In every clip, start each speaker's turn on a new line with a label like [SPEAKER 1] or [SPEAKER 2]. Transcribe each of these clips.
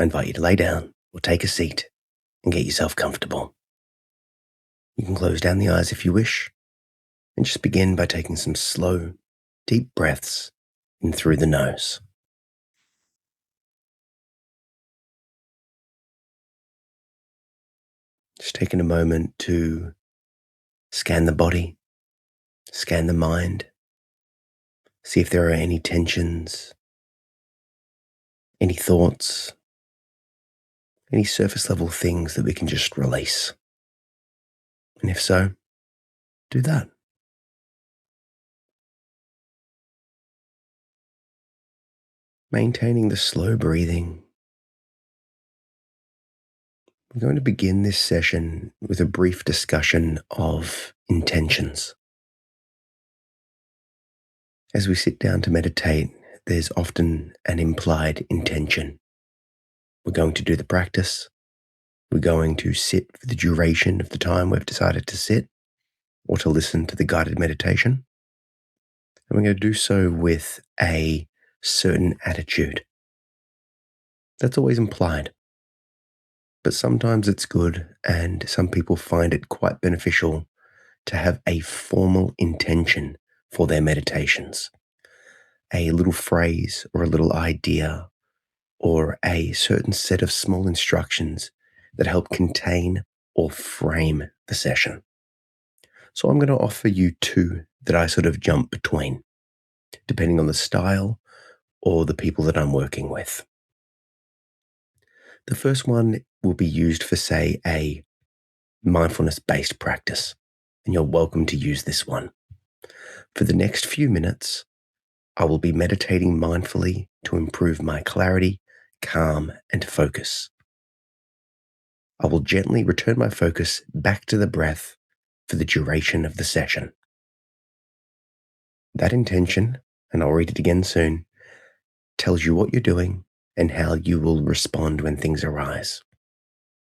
[SPEAKER 1] I invite you to lay down or take a seat and get yourself comfortable. You can close down the eyes if you wish and just begin by taking some slow, deep breaths in through the nose. Just taking a moment to scan the body, scan the mind, see if there are any tensions, any thoughts, any surface level things that we can just release. And if so, do that. Maintaining the slow breathing. We're going to begin this session with a brief discussion of intentions. As we sit down to meditate, there's often an implied intention. We're going to do the practice. We're going to sit for the duration of the time we've decided to sit or to listen to the guided meditation. And we're going to do so with a certain attitude. That's always implied. But sometimes it's good, and some people find it quite beneficial to have a formal intention for their meditations. A little phrase or a little idea or a certain set of small instructions that help contain or frame the session. So I'm going to offer you two that I sort of jump between, depending on the style or the people that I'm working with. The first one will be used for, say, a mindfulness-based practice, and you're welcome to use this one. For the next few minutes, I will be meditating mindfully to improve my clarity, calm, and focus. I will gently return my focus back to the breath for the duration of the session. That intention, and I'll read it again soon, tells you what you're doing and how you will respond when things arise.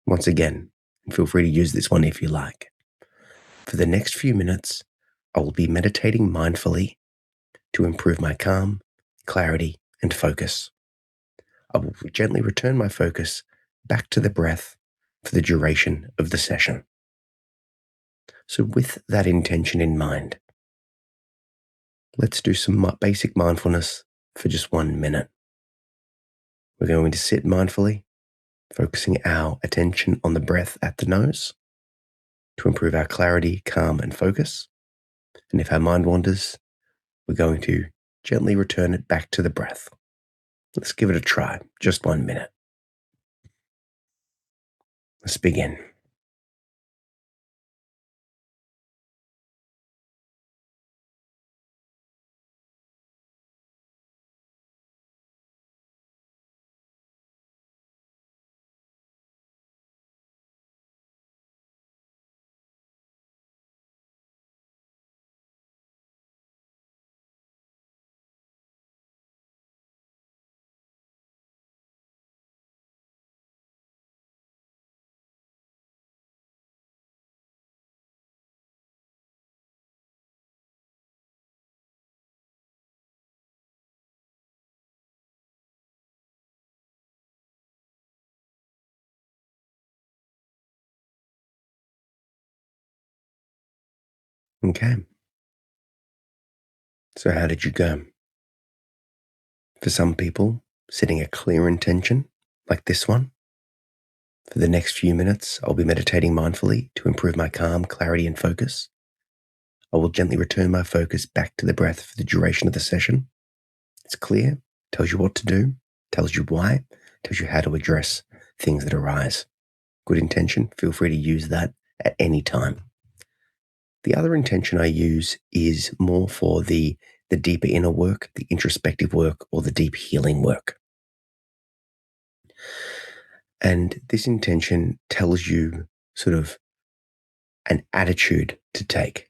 [SPEAKER 1] Once again, feel free to use this one if you like. For the next few minutes, I will be meditating mindfully to improve my calm, clarity, and focus. I will gently return my focus back to the breath for the duration of the session. So with that intention in mind, let's do some basic mindfulness for just 1 minute. We're going to sit mindfully, focusing our attention on the breath at the nose to improve our clarity, calm, and focus. And if our mind wanders, we're going to gently return it back to the breath. Let's give it a try, just 1 minute. Let's begin. Okay. So how did you go? For some people, setting a clear intention, like this one. For the next few minutes, I'll be meditating mindfully to improve my calm, clarity, and focus. I will gently return my focus back to the breath for the duration of the session. It's clear, tells you what to do, tells you why, tells you how to address things that arise. Good intention, feel free to use that at any time. The other intention I use is more for the deeper inner work, the introspective work, or the deep healing work. And this intention tells you sort of an attitude to take.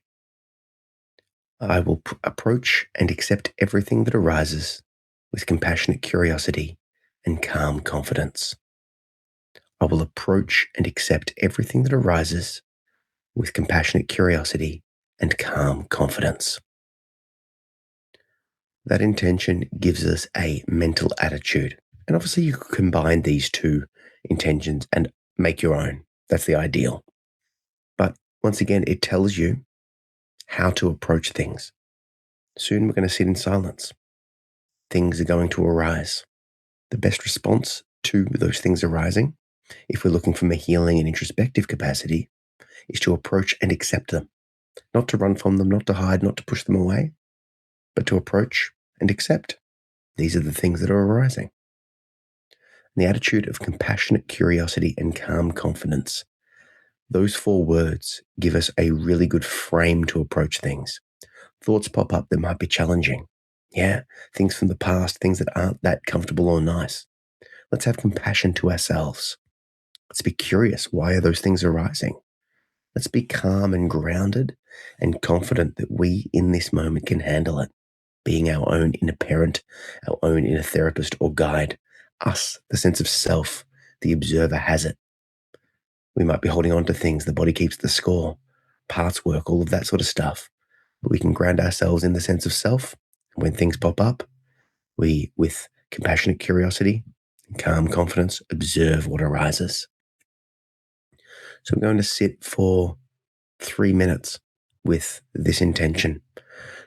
[SPEAKER 1] I will approach and accept everything that arises with compassionate curiosity and calm confidence. I will approach and accept everything that arises with compassionate curiosity and calm confidence. That intention gives us a mental attitude, And obviously, you could combine these two intentions and make your own. That's the ideal. But once again, it tells you how to approach things. Soon we're going to sit in silence. Things are going to arise. The best response to those things arising, if we're looking from a healing and introspective capacity, is to approach and accept them. Not to run from them, not to hide, not to push them away, but to approach and accept. These are the things that are arising. And the attitude of compassionate curiosity and calm confidence. Those four words give us a really good frame to approach things. Thoughts pop up that might be challenging. Yeah, things from the past, things that aren't that comfortable or nice. Let's have compassion to ourselves. Let's be curious. Why are those things arising? Let's be calm and grounded and confident that we in this moment can handle it. Being our own inner parent, our own inner therapist or guide. Us, the sense of self, the observer has it. We might be holding on to things. The body keeps the score. Parts work, all of that sort of stuff. But we can ground ourselves in the sense of self. When things pop up, we, with compassionate curiosity and calm confidence, observe what arises. So I'm going to sit for 3 minutes with this intention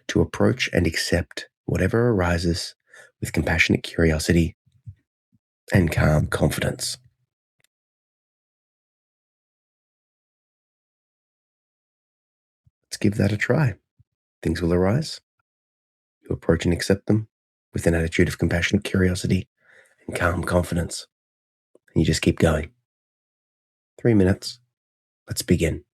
[SPEAKER 1] to approach and accept whatever arises with compassionate curiosity and calm confidence. Let's give that a try. Things will arise. You approach and accept them with an attitude of compassionate curiosity and calm confidence. And you just keep going. 3 minutes. Let's begin.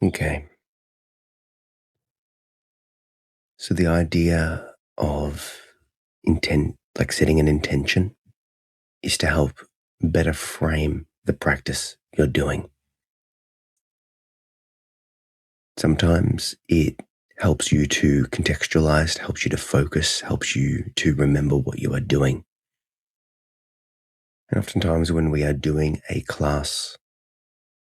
[SPEAKER 1] Okay. So the idea of intent, like setting an intention, is to help better frame the practice you're doing. Sometimes it helps you to contextualize, helps you to focus, helps you to remember what you are doing. And oftentimes, when we are doing a class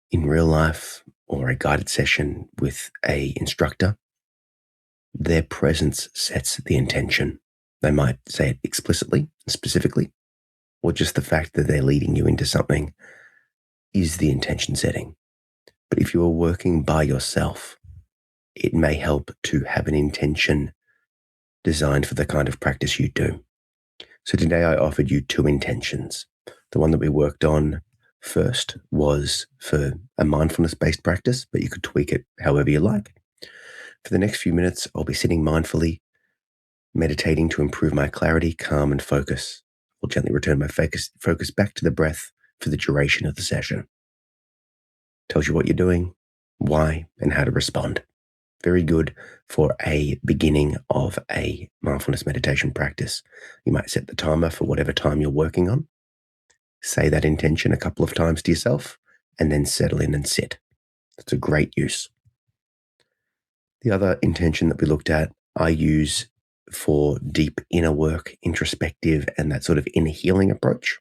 [SPEAKER 1] in real life or a guided session with a instructor, their presence sets the intention. They might say it explicitly, specifically, or just the fact that they're leading you into something is the intention setting. But if you are working by yourself, it may help to have an intention designed for the kind of practice you do. So today I offered you two intentions. The one that we worked on first was for a mindfulness-based practice, but you could tweak it however you like. For the next few minutes, I'll be sitting mindfully, meditating to improve my clarity, calm, and focus. I'll gently return my focus back to the breath for the duration of the session. Tells you what you're doing, why, and how to respond. Very good for a beginning of a mindfulness meditation practice. You might set the timer for whatever time you're working on. Say that intention a couple of times to yourself, and then settle in and sit. That's a great use. The other intention that we looked at, I use for deep inner work, introspective, and that sort of inner healing approach.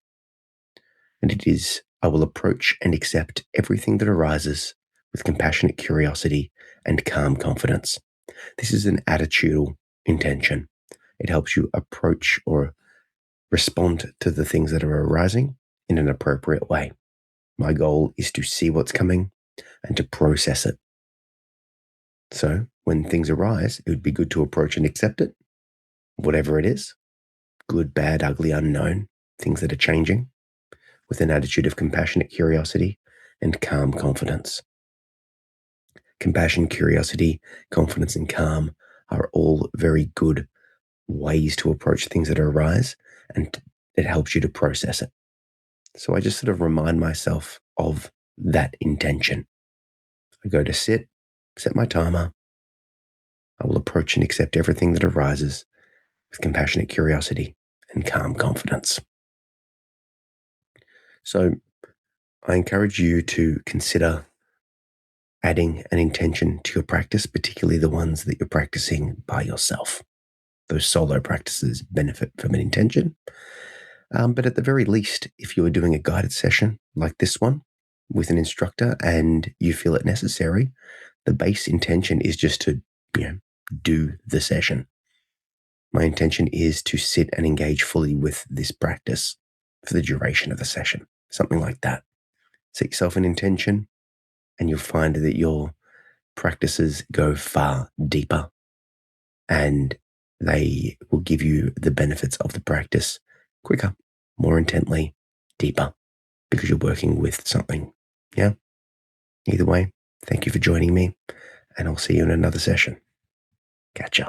[SPEAKER 1] And it is, I will approach and accept everything that arises with compassionate curiosity and calm confidence. This is an attitudinal intention. It helps you approach or respond to the things that are arising in an appropriate way. My goal is to see what's coming and to process it. So when things arise, it would be good to approach and accept it, whatever it is, good, bad, ugly, unknown, things that are changing, with an attitude of compassionate curiosity and calm confidence. Compassion, curiosity, confidence, and calm are all very good ways to approach things that arise, and it helps you to process it. So I just sort of remind myself of that intention. I go to sit, set my timer. I will approach and accept everything that arises with compassionate curiosity and calm confidence. So I encourage you to consider adding an intention to your practice, particularly the ones that you're practicing by yourself. Those solo practices benefit from an intention. But at the very least, if you are doing a guided session like this one with an instructor and you feel it necessary, the base intention is just to, do the session. My intention is to sit and engage fully with this practice for the duration of the session, something like that. Set yourself an intention, and you'll find that your practices go far deeper, and they will give you the benefits of the practice quicker, more intently, deeper, because you're working with something. Yeah. Either way, thank you for joining me, and I'll see you in another session. Catch ya.